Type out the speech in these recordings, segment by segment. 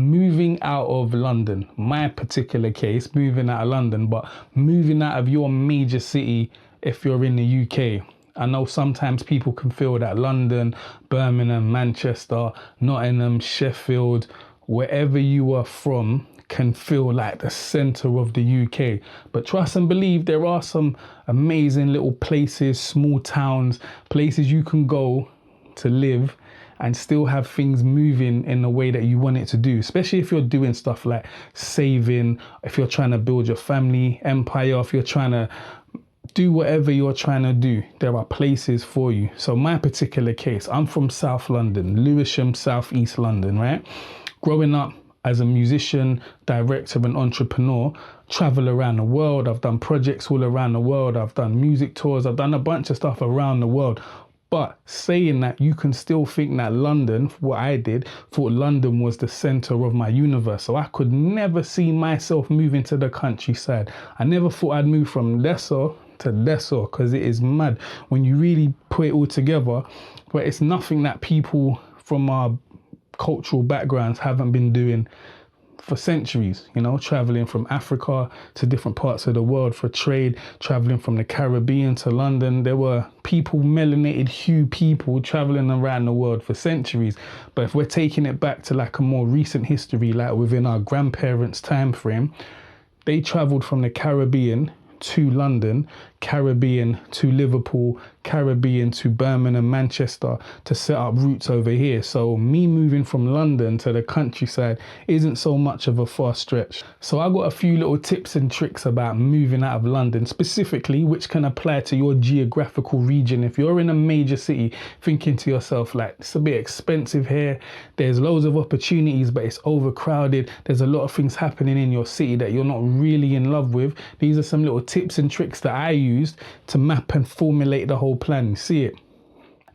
moving out of London, my particular case, moving out of London, but moving out of your major city if you're in the UK. I know sometimes people can feel that London, Birmingham, Manchester, Nottingham, Sheffield, wherever you are from, can feel like the center of the UK. But trust and believe, there are some amazing little places, small towns, places you can go to live and still have things moving in the way that you want it to do, especially if you're doing stuff like saving, if you're trying to build your family empire, if you're trying to do whatever you're trying to do, there are places for you. So my particular case, I'm from South London, Lewisham, South East London, right? Growing up as a musician, director and entrepreneur, travel around the world. I've done projects all around the world. I've done music tours. I've done a bunch of stuff around the world. But saying that, you can still think that London, what I did, thought London was the center of my universe. So I could never see myself moving to the countryside. I never thought I'd move from Leicester to Leicester, because it is mad when you really put it all together. But it's nothing that people from our cultural backgrounds haven't been doing for centuries, you know, traveling from Africa to different parts of the world for trade, traveling from the Caribbean to London. There were people, melanated hue people, traveling around the world for centuries. But if we're taking it back to like a more recent history, like within our grandparents' time frame, they traveled from the Caribbean to London, Caribbean to Liverpool, Caribbean to Birmingham, Manchester, to set up roots over here. So me moving from London to the countryside isn't so much of a far stretch. So I got a few little tips and tricks about moving out of London specifically, which can apply to your geographical region. If you're in a major city, thinking to yourself like, it's a bit expensive here, there's loads of opportunities, but it's overcrowded, there's a lot of things happening in your city that you're not really in love with. These are some little tips and tricks that I used to map and formulate the whole plan. You see it?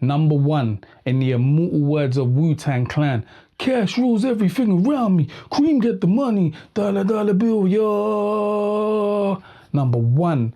Number one, in the immortal words of Wu-Tang Clan, cash rules everything around me. Cream get the money. Dollar, dollar bill, yo. Number one,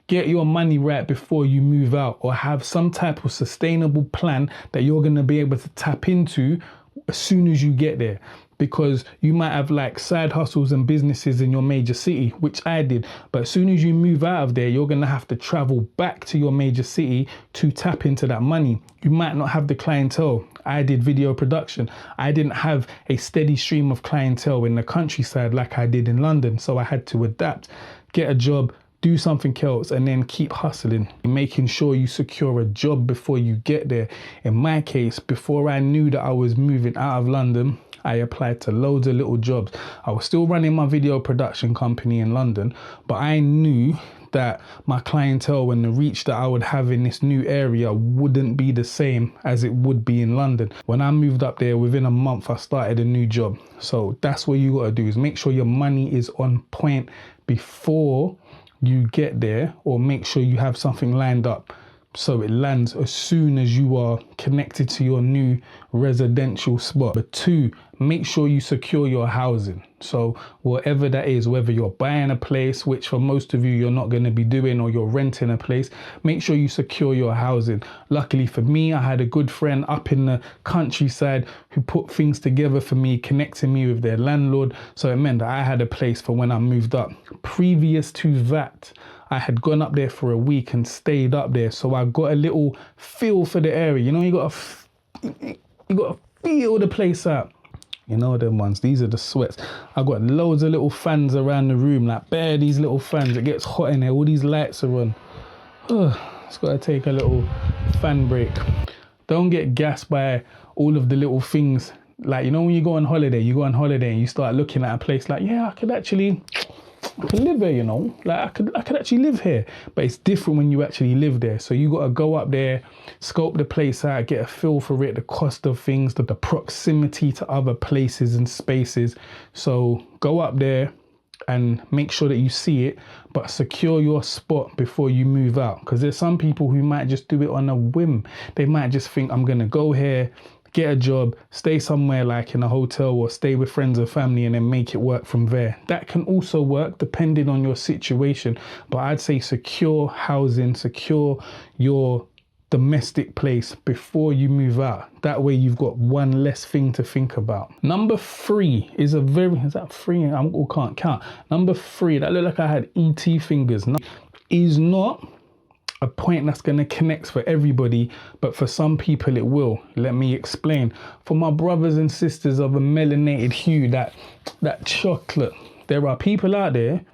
get your money right before you move out, or have some type of sustainable plan that you're going to be able to tap into as soon as you get there. Because you might have like side hustles and businesses in your major city, which I did. But as soon as you move out of there, you're going to have to travel back to your major city to tap into that money. You might not have the clientele. I did video production. I didn't have a steady stream of clientele in the countryside like I did in London. So I had to adapt, get a job, do something else, and then keep hustling, making sure you secure a job before you get there. In my case, before I knew that I was moving out of London, I applied to loads of little jobs. I was still running my video production company in London, but I knew that my clientele and the reach that I would have in this new area wouldn't be the same as it would be in London. When I moved up there, within a month, I started a new job. So that's what you got to do, is make sure your money is on point before you get there, or make sure you have something lined up so it lands as soon as you are connected to your new residential spot. But two, make sure you secure your housing. So whatever that is, whether you're buying a place, which for most of you you're not going to be doing, or you're renting a place, make sure you secure your housing. Luckily for me, I had a good friend up in the countryside who put things together for me, connecting me with their landlord. So it meant that I had a place for when I moved up. Previous to that, I had gone up there for a week and stayed up there. So I got a little feel for the area. You know, you got to feel the place out. You know them ones, these are the sweats. I got loads of little fans around the room, like bare these little fans. It gets hot in there, all these lights are on. It's got to take a little fan break. Don't get gassed by all of the little things. Like, you know, when you go on holiday and you start looking at a place like, yeah, I could live here, you know, like I could actually live here. But it's different when you actually live there. So you got to go up there, scope the place out, get a feel for it, the cost of things, the proximity to other places and spaces. So go up there and make sure that you see it, but secure your spot before you move out. Because there's some people who might just do it on a whim. They might just think, I'm going to go here, get a job, stay somewhere like in a hotel, or stay with friends or family, and then make it work from there. That can also work depending on your situation. But I'd say secure housing, secure your domestic place before you move out. That way you've got one less thing to think about. Number 3 is is that 3? I can't count. Number 3, that looked like I had ET fingers. Is not a point that's going to connect for everybody, but for some people it will. Let me explain. For my brothers and sisters of a melanated hue, that chocolate, there are people out there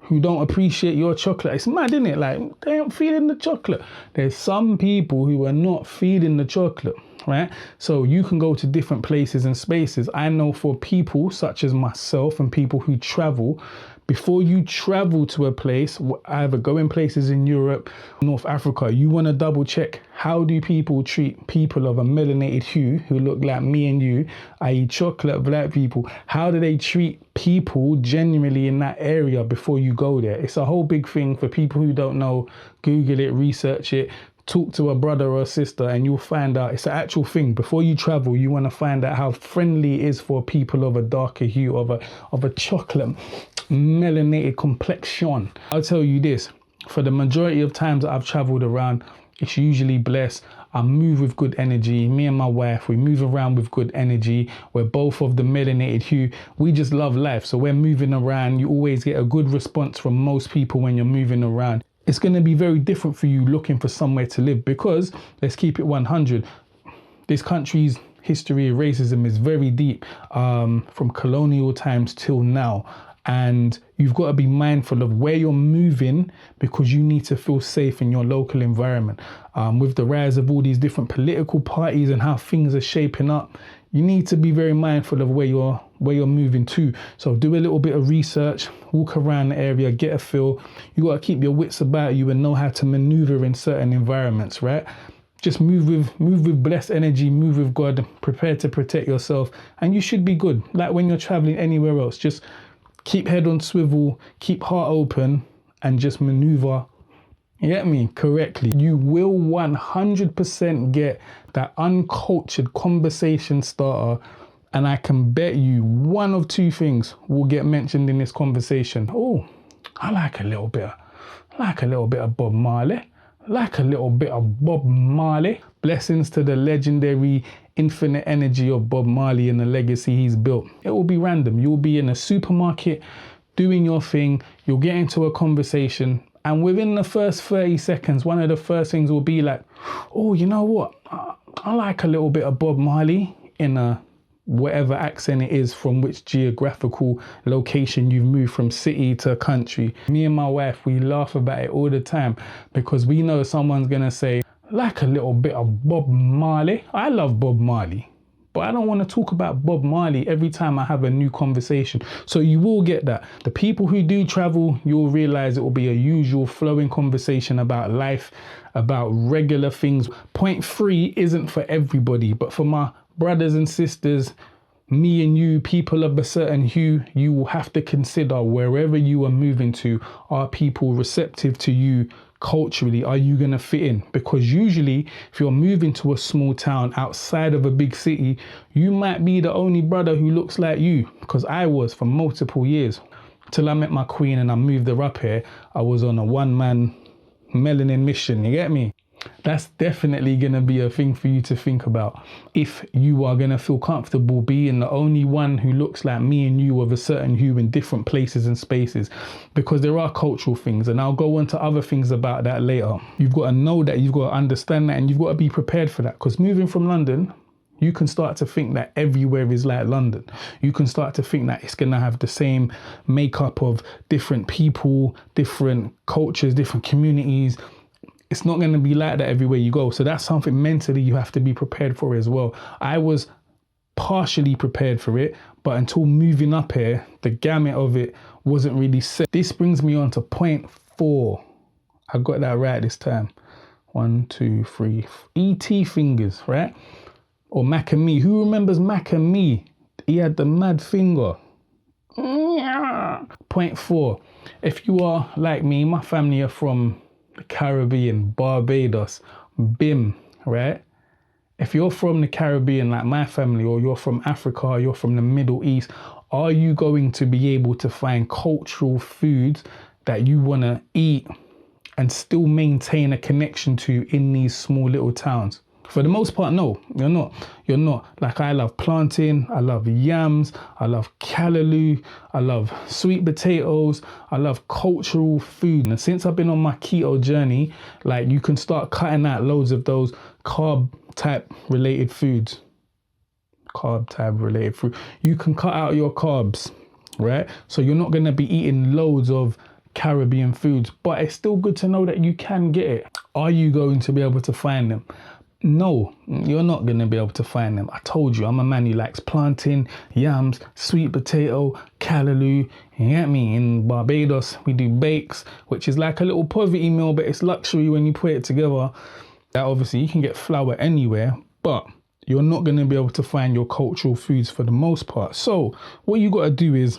who don't appreciate your chocolate. It's mad, isn't it? Like, they ain't feeling the chocolate. There's some people who are not feeling the chocolate, right? So you can go to different places and spaces. I know for people such as myself and people who travel, before you travel to a place, either going places in Europe, North Africa, you want to double check, how do people treat people of a melanated hue who look like me and you, i.e. chocolate black people? How do they treat people genuinely in that area before you go there? It's a whole big thing. For people who don't know, Google it, research it, talk to a brother or a sister, and you'll find out it's an actual thing. Before you travel, you want to find out how friendly it is for people of a darker hue, of a chocolate melanated complexion. I'll tell you this, for the majority of times that I've traveled around, it's usually blessed. I move with good energy. Me and my wife, we move around with good energy. We're both of the melanated hue. We just love life. So we're moving around. You always get a good response from most people when you're moving around. It's going to be very different for you looking for somewhere to live, because let's keep it 100. This country's history of racism is very deep, from colonial times till now. And you've got to be mindful of where you're moving, because you need to feel safe in your local environment. With the rise of all these different political parties and how things are shaping up, you need to be very mindful of where you're moving to. So do a little bit of research, walk around the area, get a feel. You got to keep your wits about you and know how to maneuver in certain environments, right? Just move with blessed energy, move with God, prepare to protect yourself, and you should be good. Like when you're traveling anywhere else, just keep head on swivel, keep heart open, and just maneuver, you get me, correctly. You will 100% get that uncultured conversation starter, and I can bet you one of two things will get mentioned in this conversation. Oh, I like a little bit of Bob Marley. Blessings to the legendary infinite energy of Bob Marley and the legacy he's built. It will be random. You'll be in a supermarket doing your thing. You'll get into a conversation, and within the first 30 seconds, one of the first things will be like, oh, you know what? I like a little bit of Bob Marley, in a whatever accent it is from which geographical location you've moved from city to country. Me and my wife, we laugh about it all the time, because we know someone's going to say, like a little bit of Bob Marley. I love Bob Marley, but I don't want to talk about Bob Marley every time I have a new conversation. So you will get that. The people who do travel, you'll realize it will be a usual flowing conversation about life, about regular things. Point 3 isn't for everybody, but for my brothers and sisters, me and you, people of a certain hue, you will have to consider wherever you are moving to, are people receptive to you culturally? Are you going to fit in? Because usually if you're moving to a small town outside of a big city, you might be the only brother who looks like you, because I was for multiple years till I met my queen and I moved her up here. I was on a one-man melanin mission, you get me? That's definitely going to be a thing for you to think about. If you are going to feel comfortable being the only one who looks like me and you of a certain hue in different places and spaces, because there are cultural things, and I'll go on to other things about that later. You've got to know that, you've got to understand that, and you've got to be prepared for that, because moving from London, you can start to think that everywhere is like London. You can start to think that it's going to have the same makeup of different people, different cultures, different communities. It's not going to be like that everywhere you go. So that's something mentally you have to be prepared for as well. I was partially prepared for it, but until moving up here, the gamut of it wasn't really set. This brings me on to point 4. I got that right this time. 1, 2, 3. ET fingers, right? Or Mac and Me. Who remembers Mac and Me? He had the mad finger. Point 4. If you are like me, my family are from the Caribbean, Barbados, BIM, right? If you're from the Caribbean like my family, or you're from Africa, or you're from the Middle East, are you going to be able to find cultural foods that you want to eat and still maintain a connection to in these small little towns? For the most part, no, you're not. You're not. Like, I love plantain, I love yams, I love callaloo, I love sweet potatoes, I love cultural food. And since I've been on my keto journey, like, you can start cutting out loads of those carb type related foods. You can cut out your carbs, right? So you're not going to be eating loads of Caribbean foods, but it's still good to know that you can get it. Are you going to be able to find them? No, you're not going to be able to find them. I told you, I'm a man who likes plantain, yams, sweet potato, callaloo. You get me? In Barbados, we do bakes, which is like a little poverty meal, but it's luxury when you put it together. That obviously, you can get flour anywhere, but you're not going to be able to find your cultural foods for the most part. So what you got to do is,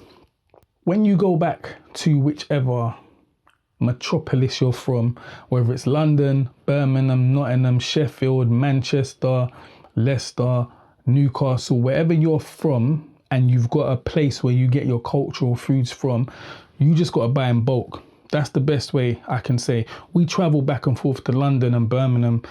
when you go back to whichever metropolis you're from, whether it's London, Birmingham, Nottingham, Sheffield, Manchester, Leicester, Newcastle, wherever you're from, and you've got a place where you get your cultural foods from, you just got to buy in bulk. That's the best way I can say. We travel back and forth to London and Birmingham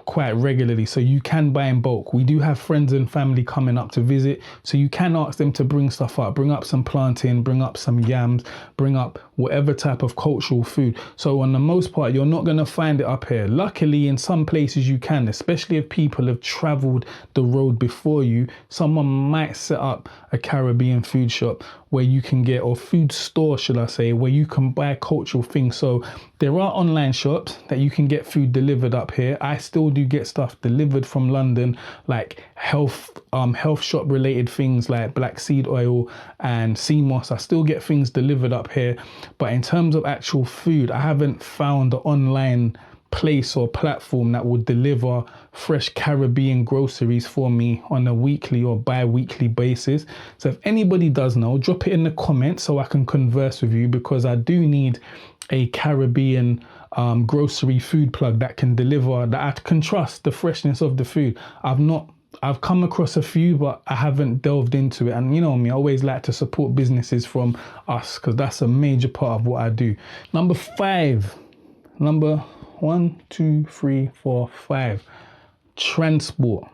quite regularly, so you can buy in bulk. We do have friends and family coming up to visit, so you can ask them to bring stuff up. Bring up some plantain, bring up some yams, bring up whatever type of cultural food. So on the most part, you're not going to find it up here. Luckily, in some places you can, especially if people have traveled the road before you. Someone might set up a Caribbean food shop where you can get, or food store, should I say, where you can buy cultural things. So there are online shops that you can get food delivered up here. I still do get stuff delivered from London, like health shop related things like black seed oil and sea moss. I still get things delivered up here. But in terms of actual food, I haven't found the online place or platform that will deliver fresh Caribbean groceries for me on a weekly or bi-weekly basis. So if anybody does know, drop it in the comments so I can converse with you, because I do need a Caribbean grocery food plug that can deliver, that I can trust the freshness of the food. I've come across a few, but I haven't delved into it. And you know me, I always like to support businesses from us, because that's a major part of what I do. Number 5, transport.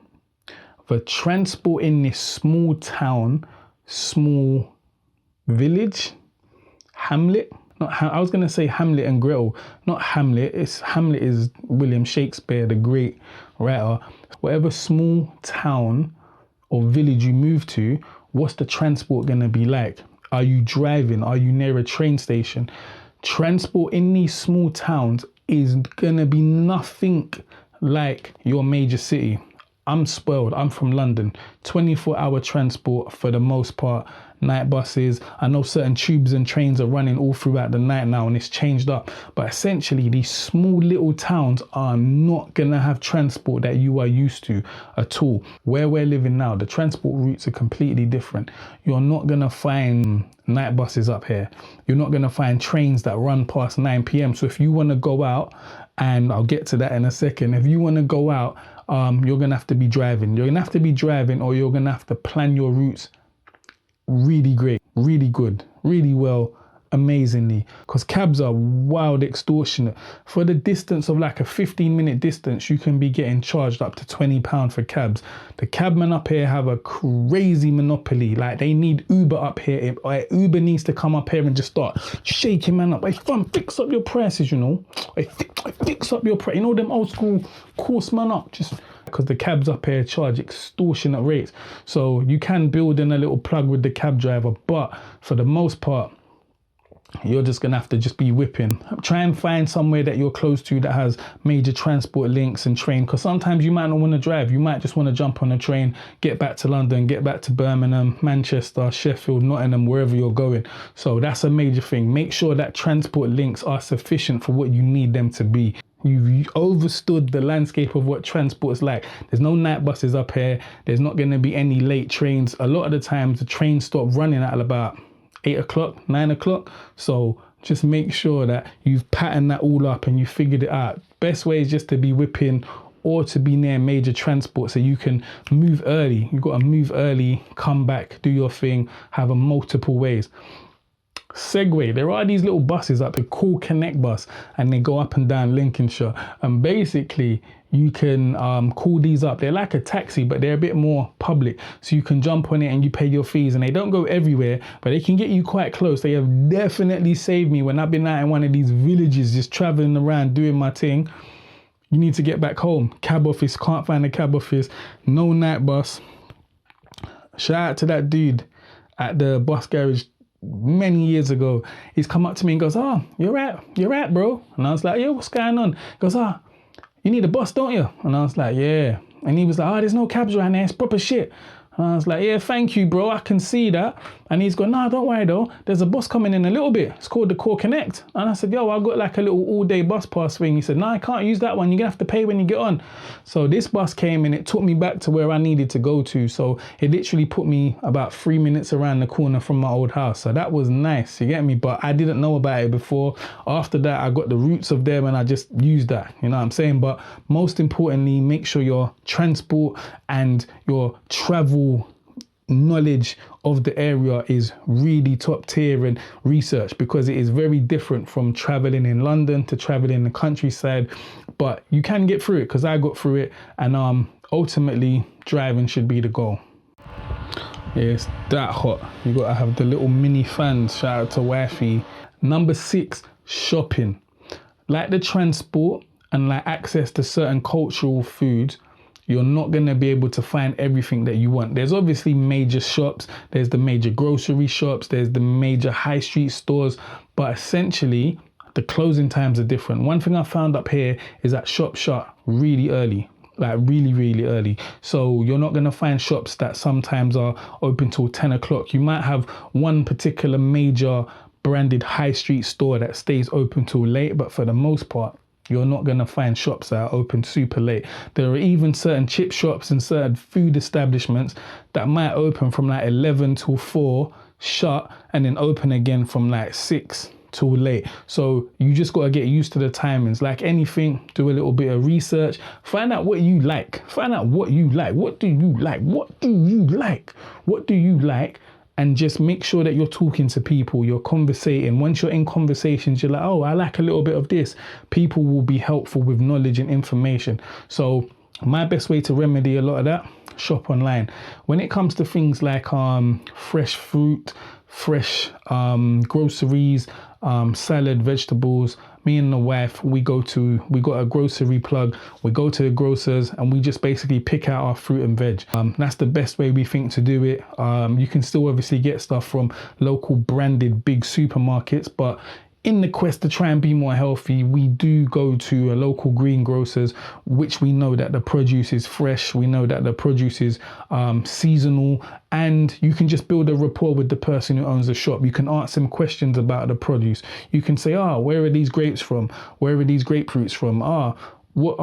The transport in this small town, small village, hamlet. I was going to say Hamlet and Gretel, not Hamlet. Hamlet is William Shakespeare, the great writer. Whatever small town or village you move to, what's the transport going to be like? Are you driving? Are you near a train station? Transport in these small towns is going to be nothing like your major city. I'm spoiled. I'm from London. 24-hour transport for the most part. Night buses. I know certain tubes and trains are running all throughout the night now, and it's changed up. But essentially, these small little towns are not going to have transport that you are used to at all. Where we're living now, the transport routes are completely different. You're not going to find night buses up here. You're not going to find trains that run past 9 p.m. So if you want to go out, and I'll get to that in a second, if you want to go out, you're going to have to be driving. You're going to have to be driving, or you're going to have to plan your routes really great, really good, really well, amazingly, because cabs are wild extortionate. For the distance of like a 15-minute distance, you can be getting charged up to £20 for cabs. The cabmen up here have a crazy monopoly. Like, they need Uber up here. Uber needs to come up here and just start shaking man up. Hey fam, fix up your prices, you know. Fix up your price. You know them old school course man up, just because the cabs up here charge extortionate rates. So you can build in a little plug with the cab driver, but for the most part, you're just gonna have to just be whipping. Try and find somewhere that you're close to that has major transport links and train, because sometimes you might not want to drive. You might just want to jump on a train, get back to London, get back to Birmingham, Manchester, Sheffield, Nottingham, wherever you're going. So that's a major thing. Make sure that transport links are sufficient for what you need them to be. You've overstood the landscape of what transport is like. There's no night buses up here. There's not going to be any late trains. A lot of the times the trains stop running at about 8 o'clock, 9 o'clock. So just make sure that you've patterned that all up and you figured it out. Best way is just to be whipping or to be near major transport, so you can move early. You've got to move early, come back, do your thing, have a multiple ways. Segway. There are these little buses up the Cool Connect bus, and they go up and down Lincolnshire. And basically, you can call these up. They're like a taxi, but they're a bit more public. So you can jump on it and you pay your fees, and they don't go everywhere, but they can get you quite close. They have definitely saved me when I've been out in one of these villages, just traveling around doing my thing. You need to get back home. Cab office, can't find a cab office. No night bus. Shout out to that dude at the bus garage many years ago. He's come up to me and goes, "Oh, you're right, bro." And I was like, "Yeah, what's going on?" He goes, "Ah, you need a bus, don't you?" And I was like, "Yeah." And he was like, "Oh, there's no cabs right now. It's proper shit." And I was like, "Yeah, thank you, bro. I can see that." And he's going, "No, don't worry though. There's a bus coming in a little bit. It's called the Core Connect." And I said, "Yo, I've got like a little all-day bus pass thing." He said, "No, I can't use that one. You're gonna have to pay when you get on." So this bus came and it took me back to where I needed to go to. So it literally put me about 3 minutes around the corner from my old house. So that was nice, you get me? But I didn't know about it before. After that, I got the roots of them and I just used that, you know what I'm saying? But most importantly, make sure your transport and your travel knowledge of the area is really top tier and research, because it is very different from traveling in London to traveling in the countryside. But you can get through it, because I got through it, and ultimately driving should be the goal. Yeah, it's that hot. You gotta have the little mini fans. Shout out to wifey. Number 6, shopping. Like the transport and like access to certain cultural foods, you're not going to be able to find everything that you want. There's obviously major shops, there's the major grocery shops, there's the major high street stores, but essentially the closing times are different. One thing I found up here is that shops shut really early, like really early. So you're not going to find shops that sometimes are open till 10 o'clock. You might have one particular major branded high street store that stays open till late, but for the most part, you're not going to find shops that are open super late. There are even certain chip shops and certain food establishments that might open from like 11 till 4, shut, and then open again from like 6 till late. So you just got to get used to the timings. Like anything, do a little bit of research. Find out what you like. Find out what you like. What do you like? What do you like? What do you like? And just make sure that you're talking to people, you're conversating. Once you're in conversations, you're like, "Oh, I like a little bit of this." People will be helpful with knowledge and information. So my best way to remedy a lot of that, shop online. When it comes to things like fresh fruit, fresh groceries, salad, vegetables, me and the wife, we got a grocery plug. We go to the grocers and we just basically pick out our fruit and veg. That's the best way we think to do it. You can still obviously get stuff from local branded big supermarkets, but in the quest to try and be more healthy, we do go to a local greengrocers, which we know that the produce is fresh. We know that the produce is seasonal, and you can just build a rapport with the person who owns the shop. You can ask them questions about the produce. You can say, "Where are these grapes from? Where are these grapefruits from? What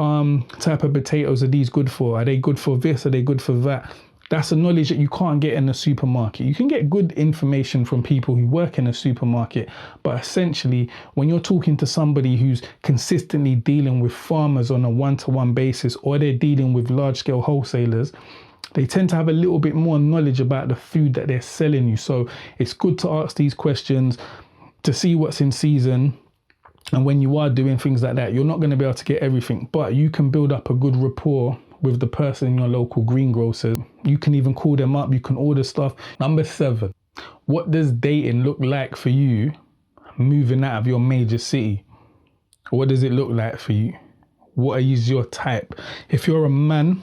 type of potatoes are these good for? Are they good for this? Are they good for that?" That's a knowledge that you can't get in a supermarket. You can get good information from people who work in a supermarket, but essentially, when you're talking to somebody who's consistently dealing with farmers on a one-to-one basis, or they're dealing with large-scale wholesalers, they tend to have a little bit more knowledge about the food that they're selling you. So it's good to ask these questions to see what's in season. And when you are doing things like that, you're not going to be able to get everything, but you can build up a good rapport with the person in your local greengrocer. You can even call them up, you can order stuff. Number 7, what does dating look like for you moving out of your major city? What does it look like for you? What is your type? If you're a man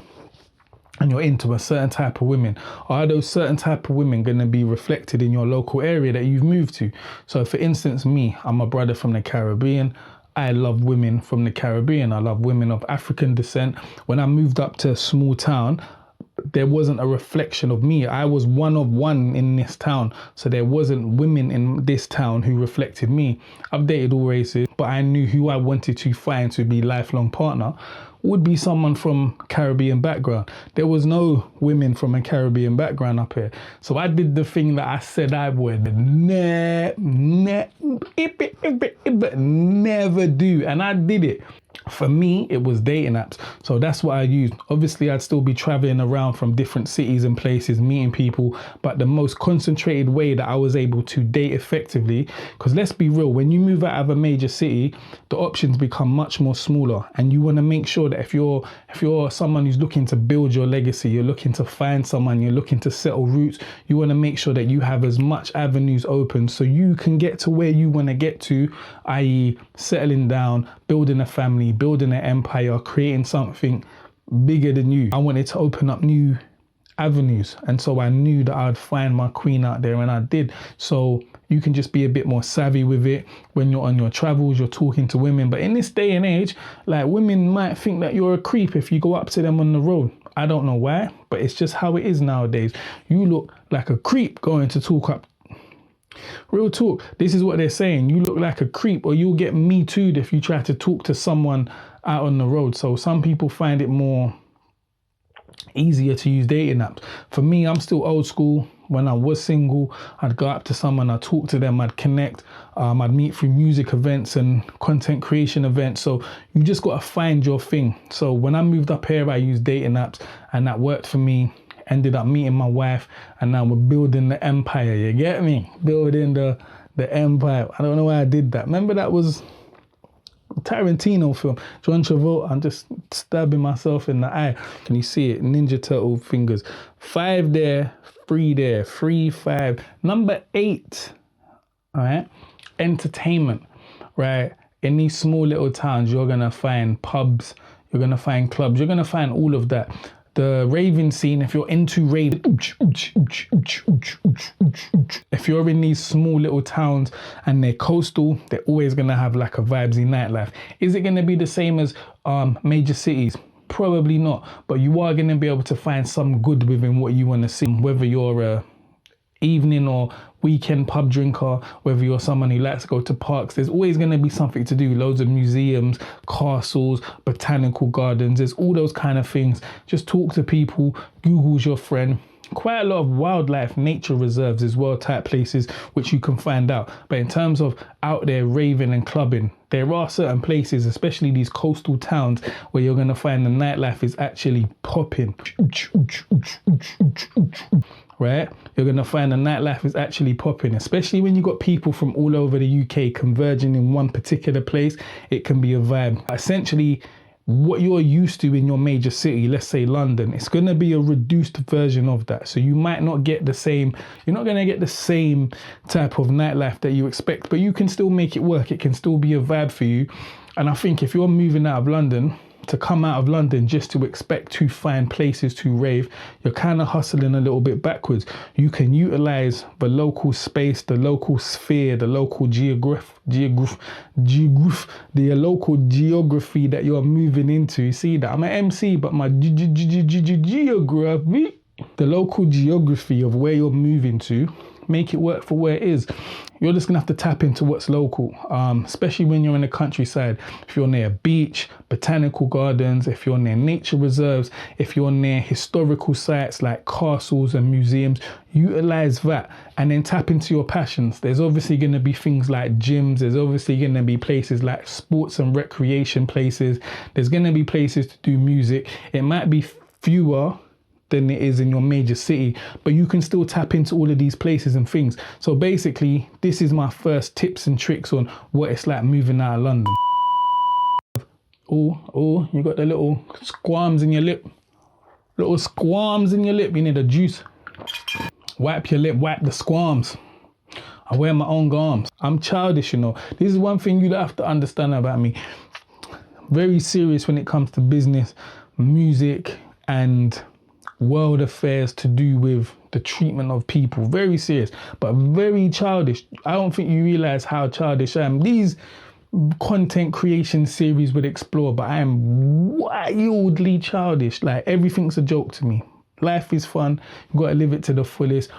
and you're into a certain type of women, are those certain type of women going to be reflected in your local area that you've moved to? So for instance, me, I'm a brother from the Caribbean. I love women from the Caribbean. I love women of African descent. When I moved up to a small town, there wasn't a reflection of me. I was one of one in this town. So there wasn't women in this town who reflected me. I've dated all races, but I knew who I wanted to find to be lifelong partner would be someone from Caribbean background. There was no women from a Caribbean background up here. So I did the thing that I said I would never do. And I did it. For me, it was dating apps. So that's what I used. Obviously, I'd still be traveling around from different cities and places, meeting people. But the most concentrated way that I was able to date effectively, because let's be real, when you move out of a major city, the options become much more smaller. And you want to make sure that if you're someone who's looking to build your legacy, you're looking to find someone, you're looking to settle roots, you want to make sure that you have as much avenues open so you can get to where you want to get to, i.e. settling down, building a family, building an empire, creating something bigger than you. I wanted to open up new avenues, and so I knew that I'd find my queen out there, and I did. So you can just be a bit more savvy with it when you're on your travels, you're talking to women. But in this day and age, like, women might think that you're a creep if you go up to them on the road. I don't know why, but it's just how it is nowadays. You look like a creep going to talk up. Real talk, this is what they're saying. You look like a creep, or you'll get me too'd if you try to talk to someone out on the road. So some people find it more easier to use dating apps. For me, I'm still old school. When I was single, I'd go up to someone, I'd talk to them, I'd connect, I'd meet through music events and content creation events. So you just got to find your thing. So when I moved up here, I used dating apps, and that worked for me. Ended up meeting my wife, and now we're building the empire. You get me? Building the empire. I don't know why I did that. Remember, that was a Tarantino film. John Travolta. I'm just stabbing myself in the eye. Can you see it? Ninja Turtle fingers. 5 there, 3 there, 3, 5. Number 8. All right. Entertainment. Right. In these small little towns, you're gonna find pubs. You're gonna find clubs. You're gonna find all of that. The raving scene, if you're into raving, if you're in these small little towns and they're coastal, they're always going to have like a vibesy nightlife. Is it going to be the same as major cities? Probably not, but you are going to be able to find some good within what you want to see, whether you're a evening or weekend pub drinker, whether you're someone who likes to go to parks. There's always going to be something to do. Loads of museums, castles, botanical gardens. There's all those kind of things. Just talk to people. Google's your friend. Quite a lot of wildlife, nature reserves as well, type places which you can find out. But in terms of out there raving and clubbing, there are certain places, especially these coastal towns, where you're going to find the nightlife is actually popping. Right? You're going to find the nightlife is actually popping, especially when you got people from all over the UK converging in one particular place. It can be a vibe. Essentially, what you're used to in your major city, let's say London, it's going to be a reduced version of that. So you might not get the same, you're not going to get the same type of nightlife that you expect, but you can still make it work. It can still be a vibe for you. And I think if you're moving out of London, to come out of London just to expect to find places to rave, you're kind of hustling a little bit backwards. You can utilize the local space, the local sphere, the local local geography that you're moving into. You see that? I'm an MC, but my geography, the local geography of where you're moving to, make it work for where it is. You're just gonna have to tap into what's local, especially when you're in the countryside. If you're near a beach, botanical gardens, if you're near nature reserves, if you're near historical sites like castles and museums, utilize that and then tap into your passions. There's obviously gonna be things like gyms. There's obviously gonna be places like sports and recreation places. There's gonna be places to do music. It might be fewer than it is in your major city, but you can still tap into all of these places and things. So basically, this is my first tips and tricks on what it's like moving out of London. Oh, you got the little squarms in your lip. Little squarms in your lip. You need a juice. Wipe your lip, wipe the squarms. I wear my own garms. I'm childish, you know. This is one thing you have to understand about me. Very serious when it comes to business, music, and world affairs to do with the treatment of people. Very serious, but very childish. I don't think you realize how childish I am. These content creation series would explore, but I am wildly childish. Like, everything's a joke to me. Life is fun. You gotta live it to the fullest.